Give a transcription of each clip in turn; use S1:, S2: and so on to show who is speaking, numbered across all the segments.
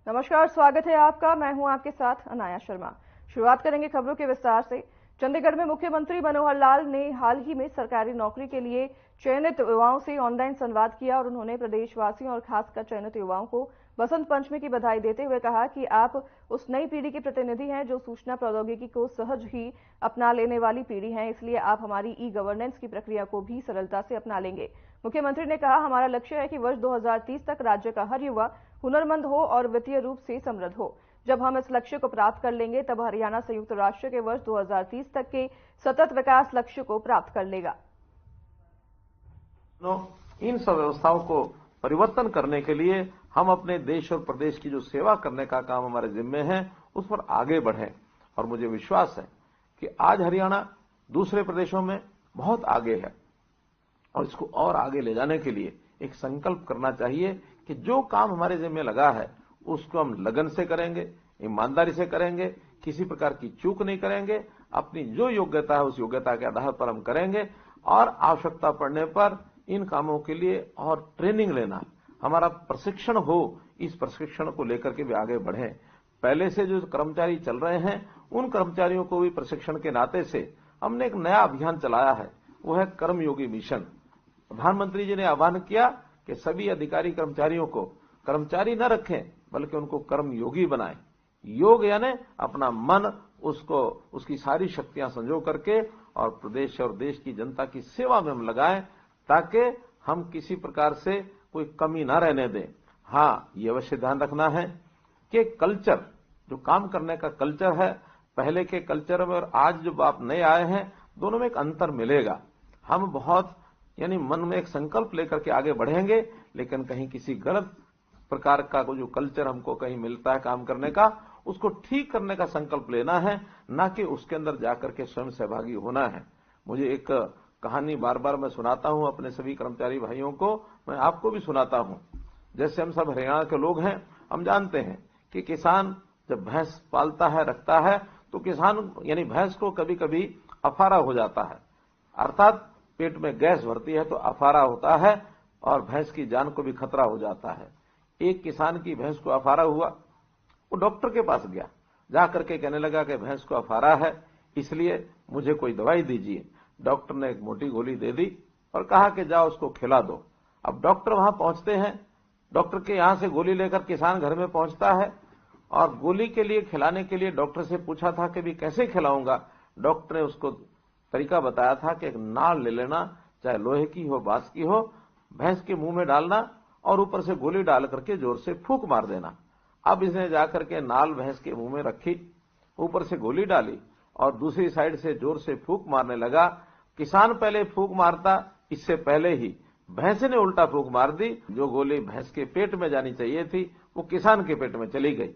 S1: नमस्कार, स्वागत है आपका। मैं हूं आपके साथ अनाया शर्मा। शुरुआत करेंगे खबरों के विस्तार से। चंडीगढ़ में मुख्यमंत्री मनोहर लाल ने हाल ही में सरकारी नौकरी के लिए चयनित युवाओं से ऑनलाइन संवाद किया और उन्होंने प्रदेशवासियों और खासकर चयनित युवाओं को बसंत पंचमी की बधाई देते हुए कहा कि आप उस नई पीढ़ी के प्रतिनिधि हैं जो सूचना प्रौद्योगिकी को सहज ही अपना लेने वाली पीढ़ी है, इसलिए आप हमारी ई गवर्नेंस की प्रक्रिया को भी सरलता से अपना लेंगे। मुख्यमंत्री ने कहा, हमारा लक्ष्य है कि वर्ष 2030 तक राज्य का हर युवा हुनरमंद हो और वित्तीय रूप से समृद्ध हो। जब हम इस लक्ष्य को प्राप्त कर लेंगे तब हरियाणा संयुक्त राष्ट्र के वर्ष 2030 तक के सतत विकास लक्ष्य को प्राप्त कर लेगा।
S2: इन सब व्यवस्थाओं को परिवर्तन करने के लिए हम अपने देश और प्रदेश की जो सेवा करने का काम हमारे जिम्मे है उस पर आगे बढ़ें। और मुझे विश्वास है कि आज हरियाणा दूसरे प्रदेशों में बहुत आगे है और इसको और आगे ले जाने के लिए एक संकल्प करना चाहिए कि जो काम हमारे जिम्मे लगा है उसको हम लगन से करेंगे, ईमानदारी से करेंगे, किसी प्रकार की चूक नहीं करेंगे। अपनी जो योग्यता है उस योग्यता के आधार पर हम करेंगे और आवश्यकता पड़ने पर इन कामों के लिए और ट्रेनिंग लेना, हमारा प्रशिक्षण हो, इस प्रशिक्षण को लेकर के भी आगे बढ़ें। पहले से जो कर्मचारी चल रहे हैं उन कर्मचारियों को भी प्रशिक्षण के नाते से हमने एक नया अभियान चलाया है, वो है कर्मयोगी मिशन। प्रधानमंत्री जी ने आह्वान किया कि सभी अधिकारी कर्मचारियों को कर्मचारी न रखें बल्कि उनको कर्मयोगी बनाएं। योग यानी अपना मन उसको उसकी सारी शक्तियां संजो करके और प्रदेश और देश की जनता की सेवा में हम लगाएं ताकि हम किसी प्रकार से कोई कमी ना रहने दें। हाँ, ये अवश्य ध्यान रखना है कि कल्चर, जो काम करने का कल्चर है, पहले के कल्चर में और आज जो आप नए आए हैं दोनों में एक अंतर मिलेगा। हम बहुत मन में एक संकल्प लेकर के आगे बढ़ेंगे, लेकिन कहीं किसी गलत प्रकार का जो कल्चर हमको कहीं मिलता है काम करने का, उसको ठीक करने का संकल्प लेना है, ना कि उसके अंदर जाकर के स्वयं सहभागी होना है। मुझे एक कहानी बार बार मैं सुनाता हूं अपने सभी कर्मचारी भाइयों को, मैं आपको भी सुनाता हूं। जैसे हम सब हरियाणा के लोग हैं, हम जानते हैं कि किसान जब भैंस पालता है, रखता है, तो किसान भैंस को कभी कभी अफारा हो जाता है, अर्थात पेट में गैस भरती है तो अफारा होता है और भैंस की जान को भी खतरा हो जाता है। एक किसान की भैंस को अफारा हुआ, वो डॉक्टर के पास गया, जाकर के कहने लगा कि भैंस को अफारा है, इसलिए मुझे कोई दवाई दीजिए। डॉक्टर ने एक मोटी गोली दे दी और कहा कि जाओ उसको खिला दो। अब डॉक्टर वहां पहुंचते हैं, डॉक्टर के यहां से गोली लेकर किसान घर में पहुंचता है और गोली के लिए खिलाने के लिए डॉक्टर से पूछा था कि भी कैसे खिलाऊंगा। डॉक्टर ने उसको तरीका बताया था कि एक नाल ले लेना, चाहे लोहे की हो बांस की हो, भैंस के मुंह में डालना और ऊपर से गोली डाल करके जोर से फूंक मार देना। अब इसने जाकर के नाल भैंस के मुंह में रखी, ऊपर से गोली डाली और दूसरी साइड से जोर से फूंक मारने लगा। किसान पहले फूंक मारता, इससे पहले ही भैंस ने उल्टा फूंक मार दी। जो गोली भैंस के पेट में जानी चाहिए थी वो किसान के पेट में चली गई।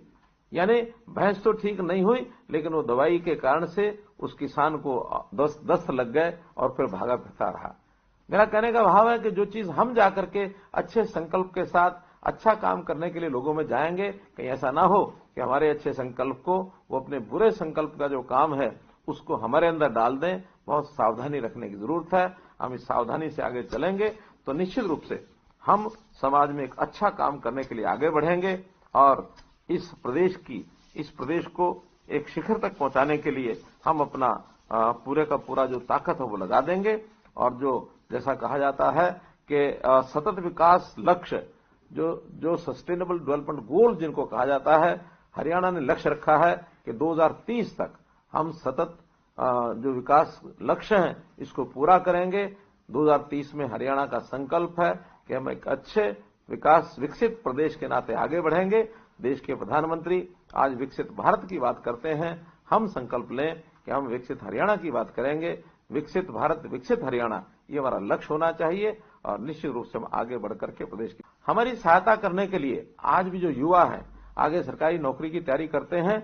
S2: यानी भैंस तो ठीक नहीं हुई, लेकिन वो दवाई के कारण से उस किसान को दस्त लग गए और फिर भागा फिरता रहा। मेरा कहने का भाव है कि जो चीज हम जाकर के अच्छे संकल्प के साथ अच्छा काम करने के लिए लोगों में जाएंगे, कहीं ऐसा ना हो कि हमारे अच्छे संकल्प को वो अपने बुरे संकल्प का जो काम है उसको हमारे अंदर डाल दें। बहुत सावधानी रखने की जरूरत है। हम इस सावधानी से आगे चलेंगे तो निश्चित रूप से हम समाज में एक अच्छा काम करने के लिए आगे बढ़ेंगे और इस प्रदेश को एक शिखर तक पहुंचाने के लिए हम अपना पूरे का पूरा जो ताकत है वो लगा देंगे। और जो जैसा कहा जाता है कि सतत विकास लक्ष्य, जो सस्टेनेबल डेवलपमेंट गोल जिनको कहा जाता है, हरियाणा ने लक्ष्य रखा है कि 2030 तक हम सतत जो विकास लक्ष्य हैं इसको पूरा करेंगे। 2030 में हरियाणा का संकल्प है कि हम एक अच्छे विकसित प्रदेश के नाते आगे बढ़ेंगे। देश के प्रधानमंत्री आज विकसित भारत की बात करते हैं, हम संकल्प लें कि हम विकसित हरियाणा की बात करेंगे। विकसित भारत, विकसित हरियाणा, ये हमारा लक्ष्य होना चाहिए और निश्चित रूप से हम आगे बढ़कर के प्रदेश की हमारी सहायता करने के लिए आज भी जो युवा हैं आगे सरकारी नौकरी की तैयारी करते हैं,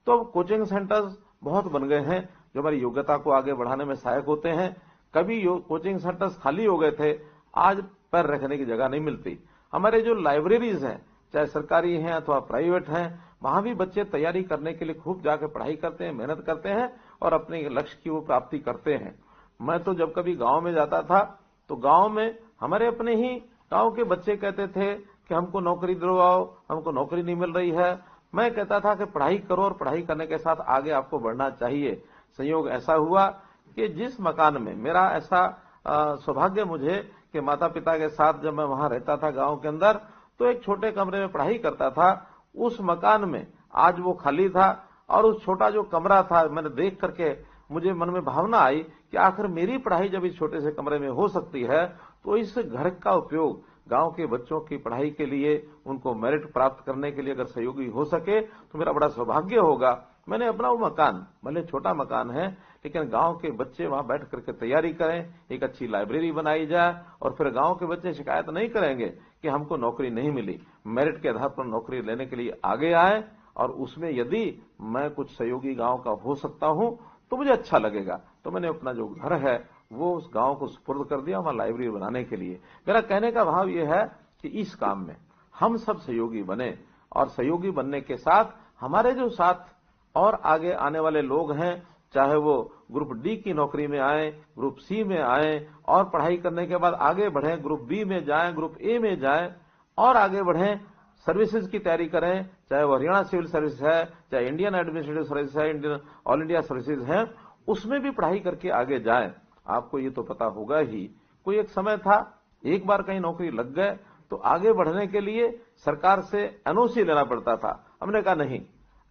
S2: तो कोचिंग सेंटर्स बहुत बन गए हैं जो हमारी योग्यता को आगे बढ़ाने में सहायक होते हैं। कभी कोचिंग सेंटर्स खाली हो गए थे, आज पैर रखने की जगह नहीं मिलती। हमारे जो लाइब्रेरीज हैं, चाहे सरकारी हैं अथवा प्राइवेट हैं, वहां भी बच्चे तैयारी करने के लिए खूब जाकर पढ़ाई करते हैं, मेहनत करते हैं और अपने लक्ष्य की वो प्राप्ति करते हैं। मैं तो जब कभी गांव में जाता था तो गांव में हमारे अपने ही गांव के बच्चे कहते थे कि हमको नौकरी दिलवाओ, हमको नौकरी नहीं मिल रही है। मैं कहता था कि पढ़ाई करो और पढ़ाई करने के साथ आगे आपको बढ़ना चाहिए। संयोग ऐसा हुआ कि जिस मकान में मेरा ऐसा सौभाग्य मुझे कि माता पिता के साथ जब मैं वहां रहता था गांव के अंदर, तो एक छोटे कमरे में पढ़ाई करता था। उस मकान में आज वो खाली था और उस छोटा जो कमरा था, मैंने देख करके मुझे मन में भावना आई कि आखिर मेरी पढ़ाई जब इस छोटे से कमरे में हो सकती है, तो इस घर का उपयोग गांव के बच्चों की पढ़ाई के लिए, उनको मेरिट प्राप्त करने के लिए अगर सहयोगी हो सके तो मेरा बड़ा सौभाग्य होगा। मैंने अपना वो मकान, भले छोटा मकान है, लेकिन गांव के बच्चे वहां बैठ करके तैयारी करें, एक अच्छी लाइब्रेरी बनाई जाए और फिर गांव के बच्चे शिकायत नहीं करेंगे कि हमको नौकरी नहीं मिली। मेरिट के आधार पर नौकरी लेने के लिए आगे आए और उसमें यदि मैं कुछ सहयोगी गांव का हो सकता हूं तो मुझे अच्छा लगेगा। तो मैंने अपना जो घर है वो उस गांव को सुपुर्द कर दिया वहां लाइब्रेरी बनाने के लिए। मेरा कहने का भाव यह है कि इस काम में हम सब सहयोगी बने और सहयोगी बनने के साथ हमारे जो साथ और आगे आने वाले लोग हैं, चाहे वो ग्रुप डी की नौकरी में आए, ग्रुप सी में आए और पढ़ाई करने के बाद आगे बढ़ें, ग्रुप बी में जाएं, ग्रुप ए में जाएं और आगे बढ़ें, सर्विसेज की तैयारी करें, चाहे वो हरियाणा सिविल सर्विस है, चाहे इंडियन एडमिनिस्ट्रेटिव सर्विस है, इंडियन ऑल इंडिया सर्विसेज है, उसमें भी पढ़ाई करके आगे जाएं। आपको ये तो पता होगा ही, कोई एक समय था, एक बार कहीं नौकरी लग गए तो आगे बढ़ने के लिए सरकार से एनओसी लेना पड़ता था। हमने कहा नहीं,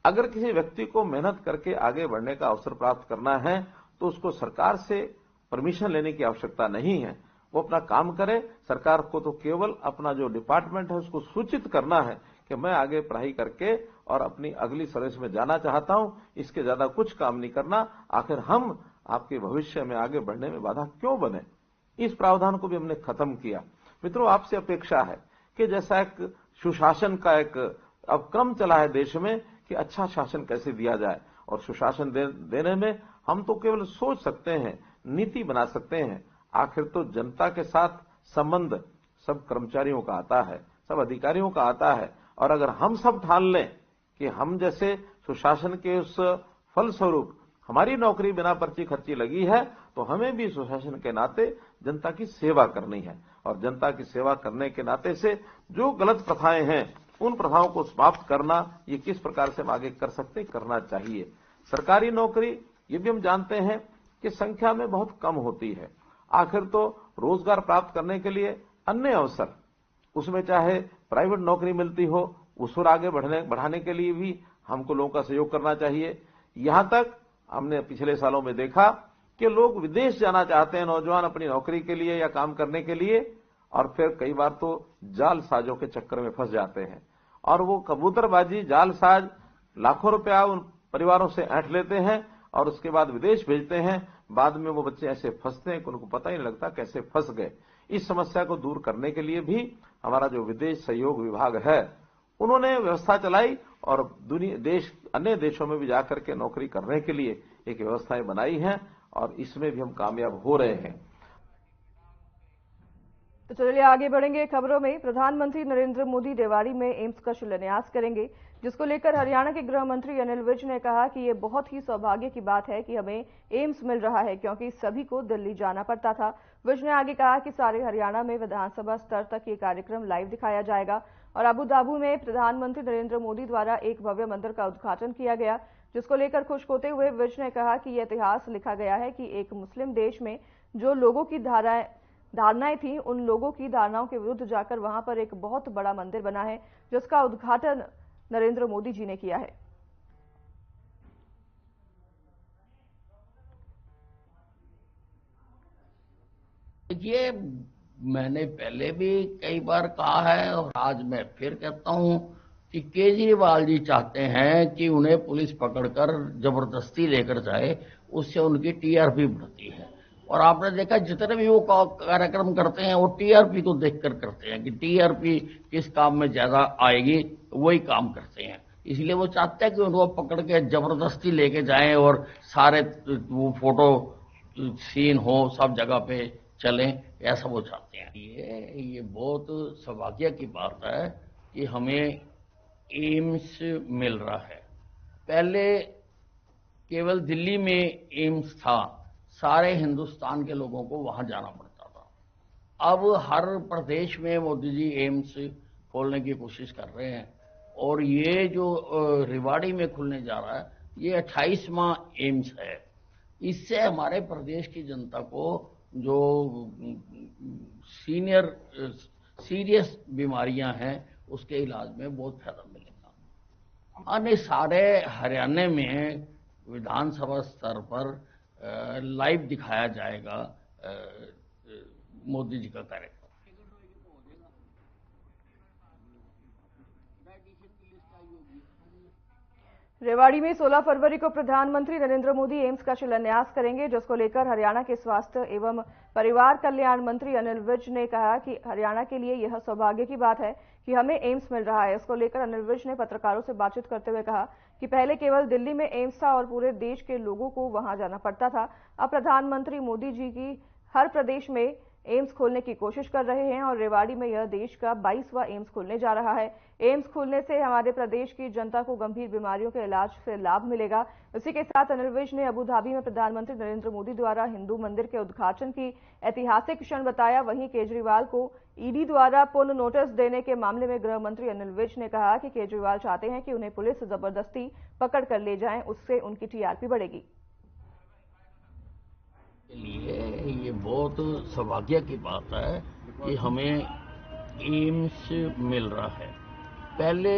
S2: अगर किसी व्यक्ति को मेहनत करके आगे बढ़ने का अवसर प्राप्त करना है तो उसको सरकार से परमिशन लेने की आवश्यकता नहीं है। वो अपना काम करे, सरकार को तो केवल अपना जो डिपार्टमेंट है उसको सूचित करना है कि मैं आगे पढ़ाई करके और अपनी अगली सर्विस में जाना चाहता हूं, इसके ज्यादा कुछ काम नहीं करना। आखिर हम आपके भविष्य में आगे बढ़ने में बाधा क्यों बने। इस प्रावधान को भी हमने खत्म किया। मित्रों, आपसे अपेक्षा है कि जैसा एक सुशासन का एक अब क्रम चला है देश में कि अच्छा शासन कैसे दिया जाए, और सुशासन देने में हम तो केवल सोच सकते हैं, नीति बना सकते हैं। आखिर तो जनता के साथ संबंध सब कर्मचारियों का आता है, सब अधिकारियों का आता है। और अगर हम सब ठान लें कि हम जैसे सुशासन के उस फलस्वरूप हमारी नौकरी बिना पर्ची खर्ची लगी है, तो हमें भी सुशासन के नाते जनता की सेवा करनी है। और जनता की सेवा करने के नाते से जो गलत प्रथाएं हैं उन प्रथाओं को समाप्त करना, ये किस प्रकार से हम आगे कर सकते हैं, करना चाहिए। सरकारी नौकरी ये भी हम जानते हैं कि संख्या में बहुत कम होती है। आखिर तो रोजगार प्राप्त करने के लिए अन्य अवसर, उसमें चाहे प्राइवेट नौकरी मिलती हो, उस पर आगे बढ़ाने के लिए भी हमको लोगों का सहयोग करना चाहिए। यहां तक हमने पिछले सालों में देखा कि लोग विदेश जाना चाहते हैं, नौजवान अपनी नौकरी के लिए या काम करने के लिए, और फिर कई बार तो जालसाजों के चक्कर में फंस जाते हैं और वो कबूतरबाजी जालसाज लाखों रुपया उन परिवारों से ऐंठ लेते हैं और उसके बाद विदेश भेजते हैं। बाद में वो बच्चे ऐसे फंसते हैं कि उनको पता ही नहीं लगता कैसे फंस गए। इस समस्या को दूर करने के लिए भी हमारा जो विदेश सहयोग विभाग है उन्होंने व्यवस्था चलाई और अन्य देशों में भी जाकर के नौकरी करने के लिए एक व्यवस्थाएं बनाई हैं और इसमें भी हम कामयाब हो रहे हैं।
S1: तो चलिए आगे बढ़ेंगे खबरों में। प्रधानमंत्री नरेंद्र मोदी रेवाड़ी में एम्स का शिलान्यास करेंगे, जिसको लेकर हरियाणा के गृह मंत्री अनिल विज ने कहा कि ये बहुत ही सौभाग्य की बात है कि हमें एम्स मिल रहा है, क्योंकि सभी को दिल्ली जाना पड़ता था। विज ने आगे कहा कि सारे हरियाणा में विधानसभा स्तर तक ये कार्यक्रम लाइव दिखाया जाएगा। और अबू धाबी में प्रधानमंत्री नरेंद्र मोदी द्वारा एक भव्य मंदिर का उद्घाटन किया गया, जिसको लेकर खुश होते हुए विज ने कहा कि यह इतिहास लिखा गया है कि एक मुस्लिम देश में जो लोगों की धारणाएं थी, उन लोगों की धारणाओं के विरुद्ध जाकर वहां पर एक बहुत बड़ा मंदिर बना है, जिसका उद्घाटन नरेंद्र मोदी जी ने किया है।
S3: देखिए, मैंने पहले भी कई बार कहा है और आज मैं फिर कहता हूं कि केजरीवाल जी चाहते हैं कि उन्हें पुलिस पकड़कर जबरदस्ती लेकर जाए, उससे उनकी टीआरपी बढ़ती है। और आपने देखा जितने भी वो कार्यक्रम करते हैं वो टीआरपी को देखकर करते हैं कि टीआरपी किस काम में ज्यादा आएगी, वही काम करते हैं। इसलिए वो चाहते हैं कि उनको पकड़ के जबरदस्ती लेके जाएं और सारे वो फोटो सीन हो, सब जगह पे चलें, ऐसा वो चाहते हैं। ये बहुत सौभाग्य की बात है कि हमें एम्स मिल रहा है। पहले केवल दिल्ली में एम्स था, सारे हिंदुस्तान के लोगों को वहां जाना पड़ता था। अब हर प्रदेश में मोदी जी एम्स खोलने की कोशिश कर रहे हैं। और ये जो रेवाड़ी में खुलने जा रहा है, ये 28वां एम्स है। इससे हमारे प्रदेश की जनता को जो सीरियस बीमारियां हैं उसके इलाज में बहुत फायदा मिलेगा। अन्य सारे हरियाणा में विधानसभा स्तर पर लाइव दिखाया जाएगा मोदी जी का कार्यक्रम।
S1: रेवाड़ी में 16 फरवरी को प्रधानमंत्री नरेंद्र मोदी एम्स का शिलान्यास करेंगे, जिसको लेकर हरियाणा के स्वास्थ्य एवं परिवार कल्याण मंत्री अनिल विज ने कहा कि हरियाणा के लिए यह सौभाग्य की बात है कि हमें एम्स मिल रहा है। इसको लेकर अनिल विज ने पत्रकारों से बातचीत करते हुए कहा कि पहले केवल दिल्ली में एम्स था और पूरे देश के लोगों को वहां जाना पड़ता था। अब प्रधानमंत्री मोदी जी की हर प्रदेश में एम्स खोलने की कोशिश कर रहे हैं और रेवाड़ी में यह देश का 22वां एम्स खुलने जा रहा है। एम्स खुलने से हमारे प्रदेश की जनता को गंभीर बीमारियों के इलाज से लाभ मिलेगा। इसी के साथ अनिल विज ने अबू धाबी में प्रधानमंत्री नरेंद्र मोदी द्वारा हिंदू मंदिर के उद्घाटन की ऐतिहासिक क्षण बताया। वहीं केजरीवाल को ईडी द्वारा पुनः नोटिस देने के मामले में गृह मंत्री अनिल विज ने कहा कि केजरीवाल चाहते हैं कि उन्हें पुलिस जबरदस्ती पकड़ कर ले जाए, उससे उनकी टीआरपी बढ़ेगी।
S3: के लिए ये बहुत सौभाग्य की बात है कि हमें एम्स मिल रहा है। पहले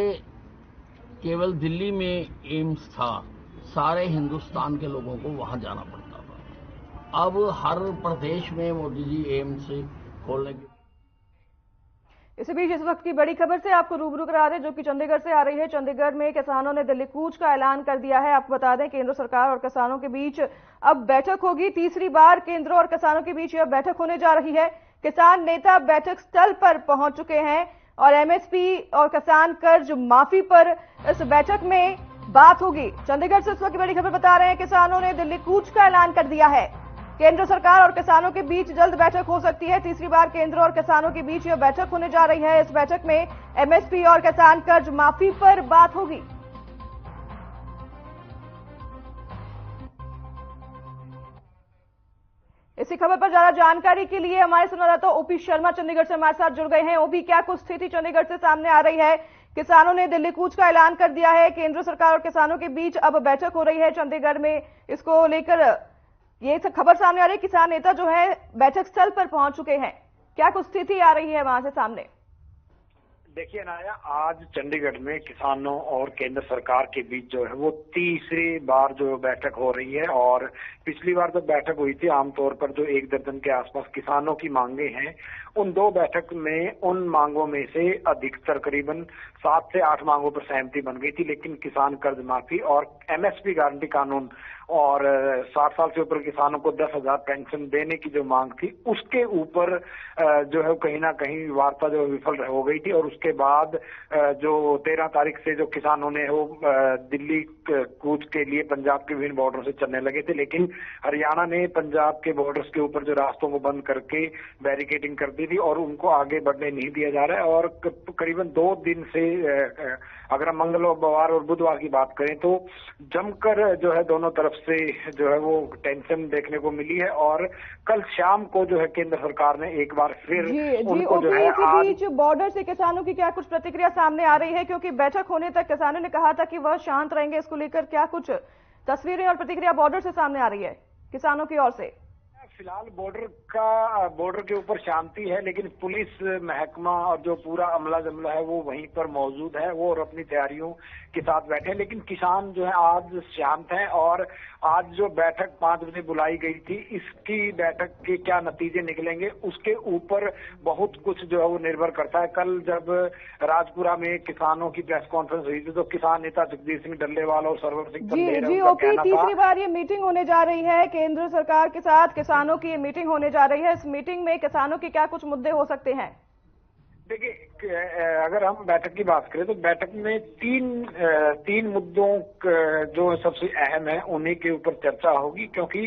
S3: केवल दिल्ली में एम्स था, सारे हिंदुस्तान के लोगों को वहां जाना पड़ता था। अब हर प्रदेश में मोदी जी एम्स खोलने की।
S1: इसी बीच इस वक्त की बड़ी खबर से आपको रूबरू करा दें, जो कि चंडीगढ़ से आ रही है। चंडीगढ़ में किसानों ने दिल्ली कूच का ऐलान कर दिया है। आपको बता दें, केंद्र सरकार और किसानों के बीच अब बैठक होगी। तीसरी बार केंद्र और किसानों के बीच यह बैठक होने जा रही है। किसान नेता बैठक स्थल पर पहुंच चुके हैं और एमएसपी और किसान कर्ज माफी पर इस बैठक में बात होगी। चंडीगढ़ से इस वक्त की बड़ी खबर बता रहे हैं, किसानों ने दिल्ली कूच का ऐलान कर दिया है। केंद्र सरकार और किसानों के बीच जल्द बैठक हो सकती है। तीसरी बार केंद्र और किसानों के बीच यह बैठक होने जा रही है। इस बैठक में एमएसपी और किसान कर्ज माफी पर बात होगी। इसी खबर पर ज्यादा जानकारी के लिए हमारे संवाददाता ओपी शर्मा चंडीगढ़ से हमारे साथ जुड़ गए हैं। ओपी, क्या कुछ स्थिति चंडीगढ़ से सामने आ रही है? किसानों ने दिल्ली कूच का ऐलान कर दिया है। केंद्र सरकार और किसानों के बीच अब बैठक हो रही है चंडीगढ़ में। इसको लेकर ये खबर सामने आ रही है, किसान नेता जो है बैठक स्थल पर पहुंच चुके हैं। क्या कुछ स्थिति आ रही है वहां से सामने?
S4: देखिए अनाया, आज चंडीगढ़ में किसानों और केंद्र सरकार के बीच जो है वो तीसरी बार जो बैठक हो रही है। और पिछली बार जब बैठक हुई थी, आमतौर पर जो 1 दर्जन के आसपास किसानों की मांगे हैं, उन 2 बैठक में उन मांगों में से अधिकतर करीबन 7 से 8 मांगों पर सहमति बन गई थी। लेकिन किसान कर्ज माफी और एमएसपी गारंटी कानून और 60 साल से ऊपर किसानों को 10,000 पेंशन देने की जो मांग थी, उसके ऊपर जो है कहीं ना कहीं वार्ता जो विफल हो गई थी। और उसके बाद जो 13 तारीख से जो किसानों ने वो दिल्ली कूच के लिए पंजाब के विभिन्न बॉर्डर से चलने लगे थे, लेकिन हरियाणा ने पंजाब के बॉर्डर्स के ऊपर जो रास्तों को बंद करके बैरिकेडिंग कर दी थी और उनको आगे बढ़ने नहीं दिया जा रहा है। और करीबन 2 दिन से अगर हम मंगलवार और बुधवार की बात करें तो जमकर जो है दोनों तरफ से जो है वो टेंशन देखने को मिली है। और कल शाम को जो है केंद्र सरकार ने एक बार फिर उनको जो है
S1: इसी बीच बॉर्डर से किसानों की क्या कुछ प्रतिक्रिया सामने आ रही है? क्योंकि बैठक होने तक किसानों ने कहा था कि वह शांत रहेंगे। इसको लेकर क्या कुछ तस्वीरें और प्रतिक्रिया बॉर्डर से सामने आ रही है किसानों की ओर से?
S4: फिलहाल बॉर्डर के ऊपर शांति है, लेकिन पुलिस महकमा और जो पूरा अमला जमला है वो वहीं पर मौजूद है, वो और अपनी तैयारियों के साथ बैठे हैं। लेकिन किसान जो है आज शांत हैं। और आज जो बैठक 5 बजे बुलाई गई थी, इसकी बैठक के क्या नतीजे निकलेंगे उसके ऊपर बहुत कुछ जो है वो निर्भर करता है। कल जब राजपुरा में किसानों की प्रेस कॉन्फ्रेंस हुई थी तो किसान नेता जगदीर सिंह डल्लेवाल और सरवर सिंह
S1: तीसरी बार ये मीटिंग होने जा रही है केंद्र सरकार के साथ, किसानों की ये मीटिंग होने जा रही है। इस मीटिंग में किसानों के क्या कुछ मुद्दे हो सकते हैं?
S4: देखिए, अगर हम बैठक की बात करें तो बैठक में तीन मुद्दों जो सबसे अहम है उन्हीं के ऊपर चर्चा होगी। क्योंकि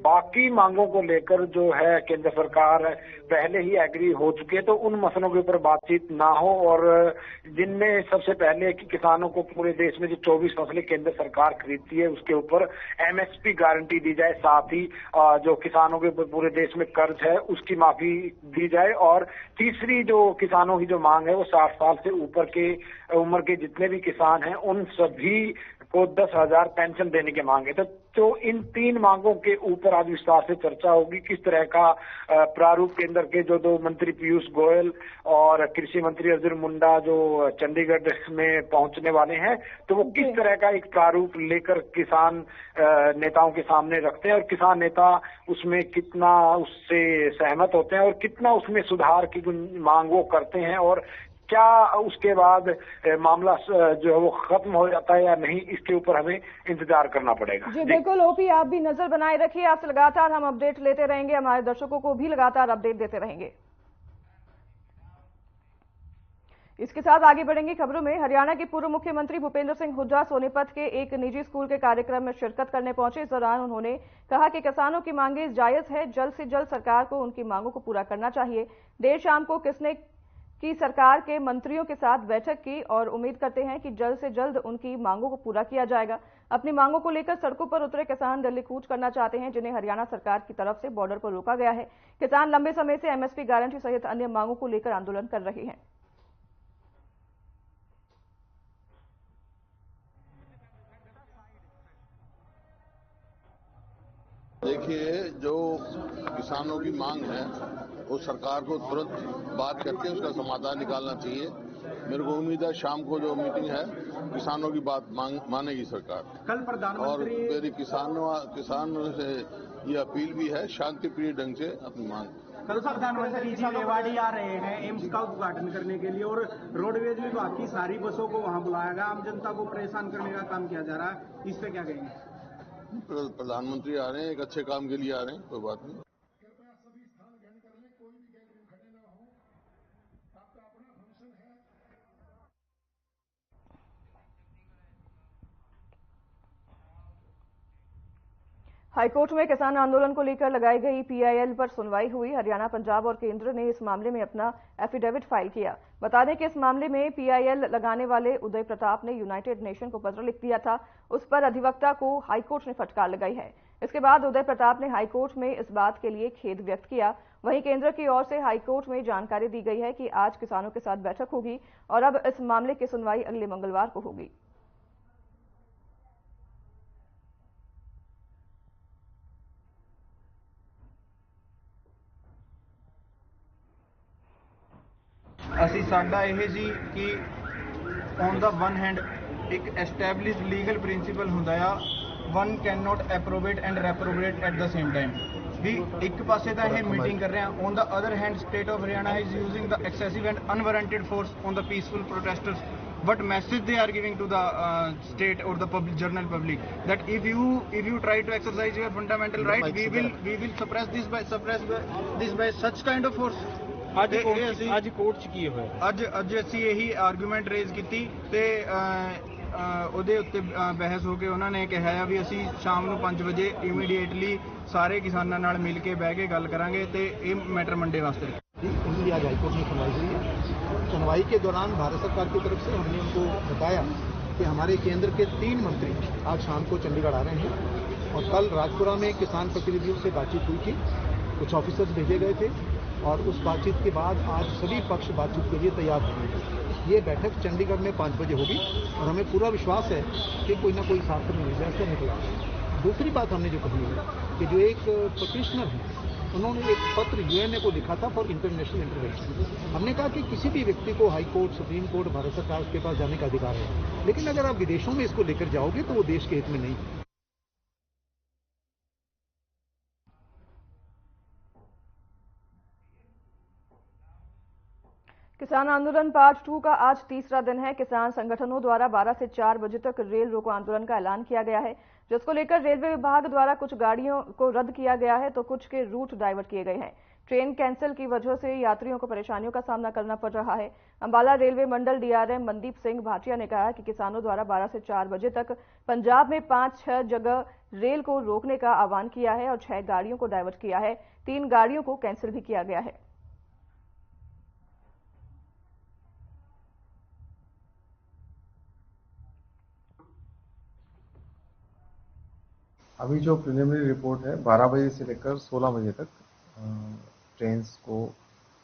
S4: बाकी मांगों को लेकर जो है केंद्र सरकार पहले ही एग्री हो चुकी है, तो उन मसलों के ऊपर बातचीत ना हो। और जिनमें सबसे पहले कि किसानों को पूरे देश में जो 24 फसलें केंद्र सरकार खरीदती है उसके ऊपर एमएसपी गारंटी दी जाए, साथ ही जो किसानों के ऊपर पूरे देश में कर्ज है उसकी माफी दी जाए। और तीसरी जो किसान किसानों की जो मांग है वो 60 साल से ऊपर के उम्र के जितने भी किसान हैं उन सभी को 10,000 पेंशन देने की मांग है। तो इन 3 मांगों के ऊपर आज विस्तार से चर्चा होगी। किस तरह का प्रारूप केंद्र के जो 2 मंत्री पीयूष गोयल और कृषि मंत्री अर्जुन मुंडा जो चंडीगढ़ में पहुंचने वाले हैं, तो वो किस तरह का एक प्रारूप लेकर किसान नेताओं के सामने रखते हैं और किसान नेता उसमें कितना उससे सहमत होते हैं और कितना उसमें सुधार की मांग वो करते हैं, और क्या उसके बाद मामला जो है वो खत्म हो जाता है या नहीं, इसके ऊपर हमें इंतजार करना पड़ेगा।
S1: जी बिल्कुल ओपी, आप भी नजर बनाए रखिए, आपसे लगातार हम अपडेट लेते रहेंगे, हमारे दर्शकों को भी लगातार अपडेट देते रहेंगे। इसके साथ आगे बढ़ेंगे खबरों में। हरियाणा के पूर्व मुख्यमंत्री भूपेंद्र सिंह हुड्डा सोनीपत के एक निजी स्कूल के कार्यक्रम में शिरकत करने पहुंचे। इस दौरान उन्होंने कहा कि किसानों की मांगें जायज है, जल्द से जल्द सरकार को उनकी मांगों को पूरा करना चाहिए। देर शाम को किसने की सरकार के मंत्रियों के साथ बैठक की और उम्मीद करते हैं कि जल्द से जल्द उनकी मांगों को पूरा किया जाएगा। अपनी मांगों को लेकर सड़कों पर उतरे किसान दिल्ली कूच करना चाहते हैं, जिन्हें हरियाणा सरकार की तरफ से बॉर्डर पर रोका गया है। किसान लंबे समय से एमएसपी गारंटी सहित अन्य मांगों को लेकर आंदोलन कर रहे हैं।
S5: देखिए, जो किसानों की मांग है वो सरकार को तुरंत बात करके उसका समाधान निकालना चाहिए। मेरे को उम्मीद है शाम को जो मीटिंग है किसानों की बात मानेगी सरकार।
S6: कल प्रधानमंत्री
S5: और मेरी किसानों से ये अपील भी है शांतिप्रिय ढंग से अपनी मांग।
S6: कल प्रधानमंत्री जी रेवाड़ी आ रहे हैं एम्स का उद्घाटन करने के लिए और रोडवेज विभाग की सारी बसों को वहां बुलाया गया, आम जनता को परेशान करने का काम किया जा रहा है, इस पे क्या कहेंगे?
S5: प्रधानमंत्री आ रहे हैं, एक अच्छे काम के लिए आ रहे हैं, कोई बात नहीं।
S1: हाईकोर्ट में किसान आंदोलन को लेकर लगाई गई पीआईएल पर सुनवाई हुई। हरियाणा, पंजाब और केंद्र ने इस मामले में अपना एफिडेविट फाइल किया। बता दें कि इस मामले में पीआईएल लगाने वाले उदय प्रताप ने यूनाइटेड नेशन को पत्र लिख दिया था। उस पर अधिवक्ता को हाईकोर्ट ने फटकार लगाई है। इसके बाद उदय प्रताप ने हाईकोर्ट में इस बात के लिए खेद व्यक्त किया। वहीं केंद्र की ओर से हाईकोर्ट में जानकारी दी गई है कि आज किसानों के साथ बैठक होगी और अब इस मामले की सुनवाई अगले मंगलवार को होगी।
S6: ਅਸੀਂ ਸਾਡਾ ਇਹ ਜੀ ਕਿ ਔਨ ਦਾ ਵਨ ਹੈਂਡ ਇੱਕ ਐਸਟੈਬਲਿਸ਼ਡ ਲੀਗਲ ਪ੍ਰਿੰਸੀਪਲ ਹੁੰਦਾ ਆ, one can not approbate and reprobate at the same time. ਵੀ ਇੱਕ ਪਾਸੇ ਤਾਂ ਇਹ ਮੀਟਿੰਗ ਕਰ ਰਹੇ ਆ, on the other hand state of Haryana is using the excessive and unwarranted force on the peaceful protesters. What message they are giving to the state or the public, general public, that if you try to exercise your fundamental right, we will suppress this by such kind of force। ਅੱਜ court ਚ ਕੀ ਹੋਇਆ? ਅੱਜ ਅਸੀਂ ਇਹੀ argument raise ਕੀਤੀ ਤੇ ਉਹਦੇ ਉੱਤੇ ਬਹਿਸ ਹੋ ਕੇ ਉਹਨਾਂ ਨੇ ਕਿਹਾ ਆ ਵੀ ਅਸੀਂ ਸ਼ਾਮ ਨੂੰ 5 ਵਜੇ ਇਮੀਡੀਏਟਲੀ ਸਾਰੇ ਕਿਸਾਨਾਂ ਨਾਲ ਮਿਲ ਕੇ ਬਹਿ ਕੇ ਗੱਲ ਕਰਾਂਗੇ ਤੇ ਇਹ ਮੈਟਰ ਮੰਡੇ ਵਾਸਤੇ।
S7: आज हाईकोर्ट में सुनवाई हुई है। सुनवाई के दौरान भारत सरकार की तरफ से हमने उनको बताया कि हमारे केंद्र के 3 मंत्री आज शाम को चंडीगढ़ आ रहे हैं और कल राजपुरा में किसान प्रतिनिधियों से बातचीत हुई थी, कुछ ऑफिसर्स भेजे गए थे और उस बातचीत के बाद आज सभी पक्ष बातचीत के लिए तैयार हैं। ये बैठक चंडीगढ़ में 5 बजे होगी और हमें पूरा विश्वास है कि कोई ना कोई सार्थक निर्णय से निकला। दूसरी बात हमने जो कही है कि जो एक पिटिशनर है उन्होंने एक पत्र यूएनए को लिखा था फॉर इंटरनेशनल इंटरवेंशन। हमने कहा कि किसी भी व्यक्ति को high court, supreme court, Bharat सरकार के पास जाने का अधिकार है, लेकिन अगर आप विदेशों में इसको लेकर जाओगे तो वो देश के हित में नहीं।
S1: किसान आंदोलन पार्ट 2 का आज तीसरा दिन है। किसान संगठनों द्वारा 12 से 4 बजे तक रेल रोको आंदोलन का ऐलान किया गया है, जिसको लेकर रेलवे विभाग द्वारा कुछ गाड़ियों को रद्द किया गया है तो कुछ के रूट डाइवर्ट किए गए हैं। ट्रेन कैंसिल की वजह से यात्रियों को परेशानियों का सामना करना पड़ रहा है। अंबाला रेलवे मंडल डीआरएम मनदीप सिंह भाटिया ने कहा कि किसानों द्वारा 12 से 4 बजे तक पंजाब में 5-6 जगह रेल को रोकने का आह्वान किया है और 6 गाड़ियों को डाइवर्ट किया है, 3 गाड़ियों को कैंसिल भी किया गया है।
S8: अभी जो प्रिलिमिनरी रिपोर्ट है 12 बजे से लेकर 16 बजे तक ट्रेन्स को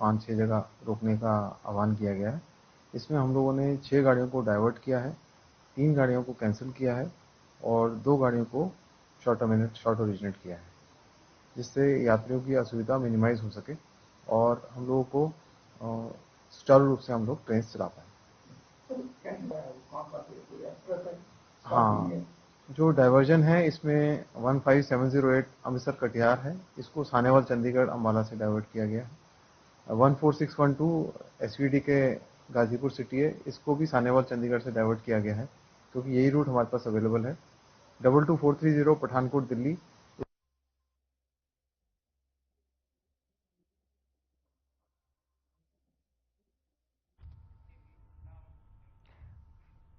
S8: 5-6 जगह रोकने का आह्वान किया गया है। इसमें हम लोगों ने 6 गाड़ियों को डाइवर्ट किया है, 3 गाड़ियों को कैंसिल किया है और 2 गाड़ियों को शॉर्ट ओरिजिनेट किया है, जिससे यात्रियों की असुविधा मिनिमाइज हो सके और हम लोगों को सुचारू रूप से हम लोग ट्रेन चला पाए। हाँ, जो डाइवर्जन है इसमें 15708 अमृतसर कटिहार है, इसको सानेवाल चंडीगढ़ अम्बाला से डाइवर्ट किया गया है। 14612 एसवीडी के गाजीपुर सिटी है, इसको भी सानेवाल चंडीगढ़ से डाइवर्ट किया गया है क्योंकि यही रूट हमारे पास अवेलेबल है। 22430 पठानकोट दिल्ली,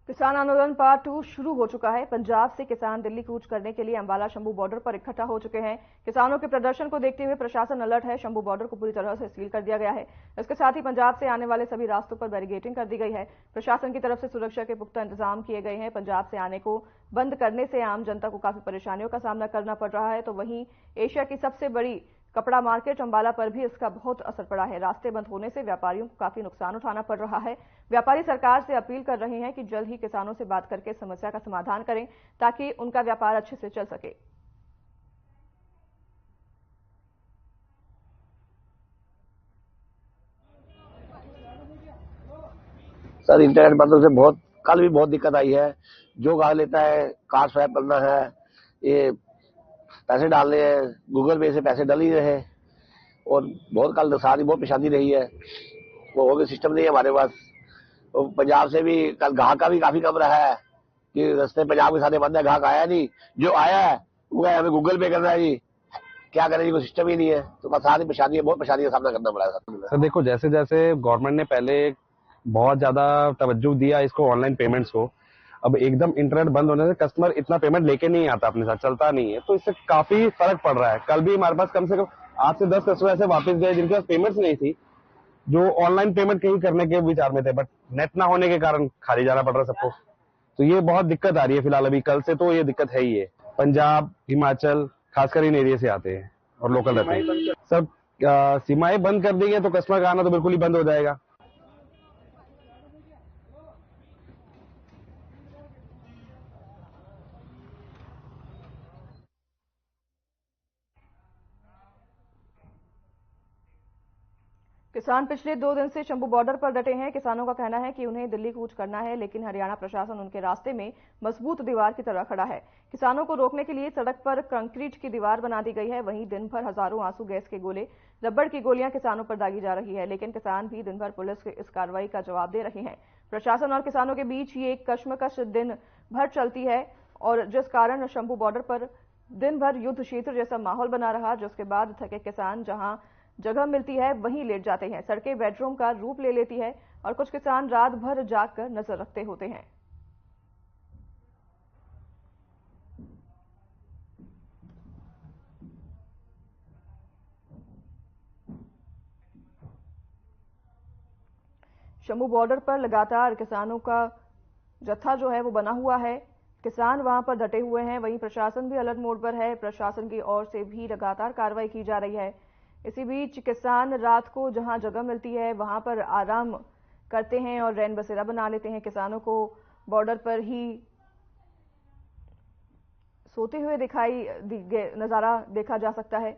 S1: किसान आंदोलन पार्ट 2 शुरू हो चुका है। पंजाब से किसान दिल्ली कूच करने के लिए अंबाला शंभू बॉर्डर पर इकट्ठा हो चुके हैं। किसानों के प्रदर्शन को देखते हुए प्रशासन अलर्ट है। शंभू बॉर्डर को पूरी तरह से सील कर दिया गया है। इसके साथ ही पंजाब से आने वाले सभी रास्तों पर बैरिकेडिंग कर दी गई है। प्रशासन की तरफ से सुरक्षा के पुख्ता इंतजाम किए गए हैं। पंजाब से आने को बंद करने से आम जनता को काफी परेशानियों का सामना करना पड़ रहा है। तो वहीं एशिया की सबसे बड़ी कपड़ा मार्केट अंबाला पर भी इसका बहुत असर पड़ा है। रास्ते बंद होने से व्यापारियों को काफी नुकसान उठाना पड़ रहा है। व्यापारी सरकार से अपील कर रहे हैं कि जल्द ही किसानों से बात करके समस्या का समाधान करें ताकि उनका व्यापार अच्छे से चल सके।
S9: सर, इंटरनेट बंद से बहुत कल भी बहुत दिक्कत आई है। जो गाँव लेता है, कार्ड स्वैप करना है, ये पैसे डालने हैं, गूगल पे से पैसे डल ही रहे और बहुत कल सारी बहुत परेशानी रही है। वो हो गया सिस्टम नहीं है हमारे पास। तो पंजाब से भी कल ग्राहक का भी काफी कम रहा है कि रास्ते पंजाब के सारे बंद है, ग्राहक आया नहीं। जो आया है वो हमें गूगल पे करना है जी, क्या करें जी, कोई सिस्टम ही नहीं है। तो बस सारी परेशानी है, बहुत परेशानी का सामना करना पड़ा है
S10: सर। देखो, जैसे जैसे गवर्नमेंट ने पहले बहुत ज्यादा तवज्जो दिया इसको ऑनलाइन पेमेंट्स को, अब एकदम इंटरनेट बंद होने से कस्टमर इतना पेमेंट लेके नहीं आता, अपने साथ चलता नहीं है, तो इससे काफी फर्क पड़ रहा है। कल भी हमारे पास कम से कम 8 से 10 कस्टमर ऐसे वापस गए जिनके पास पेमेंट्स नहीं थी, जो ऑनलाइन पेमेंट कहीं करने के विचार में थे, बट नेट ना होने के कारण खाली जाना पड़ रहा है सबको। तो ये बहुत दिक्कत आ रही है फिलहाल। अभी कल से तो ये दिक्कत है ही है। पंजाब, हिमाचल खासकर इन एरिया से आते हैं और लोकल रहते हैं। सब सीमाएं बंद कर देंगे तो कस्टमर का आना तो बिल्कुल ही बंद हो जाएगा।
S1: किसान पिछले 2 दिन से शंभू बॉर्डर पर डटे हैं। किसानों का कहना है कि उन्हें दिल्ली कूच करना है, लेकिन हरियाणा प्रशासन उनके रास्ते में मजबूत दीवार की तरह खड़ा है। किसानों को रोकने के लिए सड़क पर कंक्रीट की दीवार बना दी गई है। वहीं दिन भर हजारों आंसू गैस के गोले, रबड़ की गोलियां किसानों पर दागी जा रही है, लेकिन किसान भी दिन भर पुलिस की इस कार्रवाई का जवाब दे रहे हैं। प्रशासन और किसानों के बीच ये कश्मकश दिन भर चलती है और जिस कारण शंभू बॉर्डर पर दिन भर युद्ध क्षेत्र जैसा माहौल बना रहा, जिसके बाद थके किसान जहां जगह मिलती है वहीं लेट जाते हैं। सड़कें बेडरूम का रूप ले लेती है और कुछ किसान रात भर जागकर नजर रखते होते हैं। शंभू बॉर्डर पर लगातार किसानों का जत्था जो है वो बना हुआ है। किसान वहां पर डटे हुए हैं। वहीं प्रशासन भी अलर्ट मोड पर है। प्रशासन की ओर से भी लगातार कार्रवाई की जा रही है। इसी बीच किसान रात को जहां जगह मिलती है वहां पर आराम करते हैं और रैन बसेरा बना लेते हैं। किसानों को बॉर्डर पर ही सोते हुए नजारा देखा जा सकता है।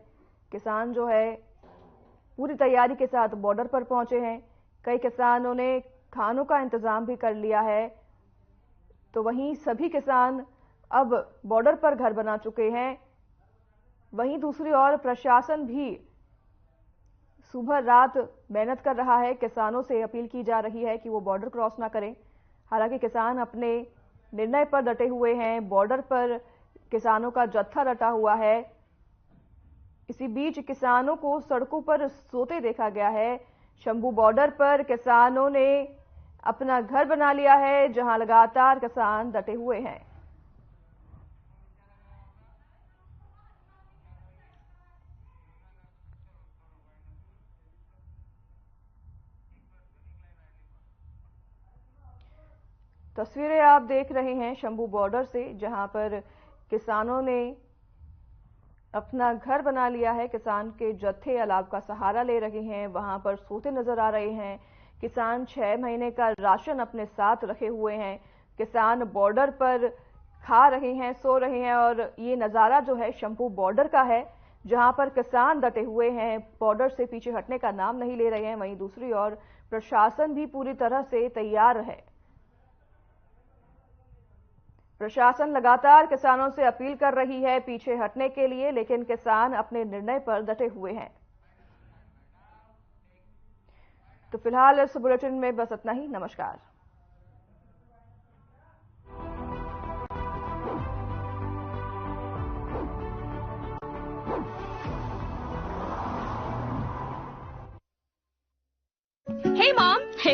S1: किसान जो है पूरी तैयारी के साथ बॉर्डर पर पहुंचे हैं। कई किसानों ने खानों का इंतजाम भी कर लिया है। तो वहीं सभी किसान अब बॉर्डर पर घर बना चुके हैं। वहीं दूसरी ओर प्रशासन भी सुबह रात मेहनत कर रहा है। किसानों से अपील की जा रही है कि वो बॉर्डर क्रॉस ना करें। हालांकि किसान अपने निर्णय पर डटे हुए हैं। बॉर्डर पर किसानों का जत्था डटा हुआ है। इसी बीच किसानों को सड़कों पर सोते देखा गया है। शंभू बॉर्डर पर किसानों ने अपना घर बना लिया है, जहां लगातार किसान डटे हुए हैं। तस्वीरें आप देख रहे हैं शंभू बॉर्डर से, जहां पर किसानों ने अपना घर बना लिया है। किसान के जत्थे अलाव का सहारा ले रहे हैं, वहां पर सोते नजर आ रहे हैं। किसान 6 महीने का राशन अपने साथ रखे हुए हैं। किसान बॉर्डर पर खा रहे हैं, सो रहे हैं। और ये नजारा जो है शंभू बॉर्डर का है, जहां पर किसान डटे हुए हैं, बॉर्डर से पीछे हटने का नाम नहीं ले रहे हैं। वहीं दूसरी ओर प्रशासन भी पूरी तरह से तैयार है। प्रशासन लगातार किसानों से अपील कर रही है पीछे हटने के लिए, लेकिन किसान अपने निर्णय पर डटे हुए हैं। तो फिलहाल इस बुलेटिन में बस इतना ही। नमस्कार।
S11: Hey, Mom.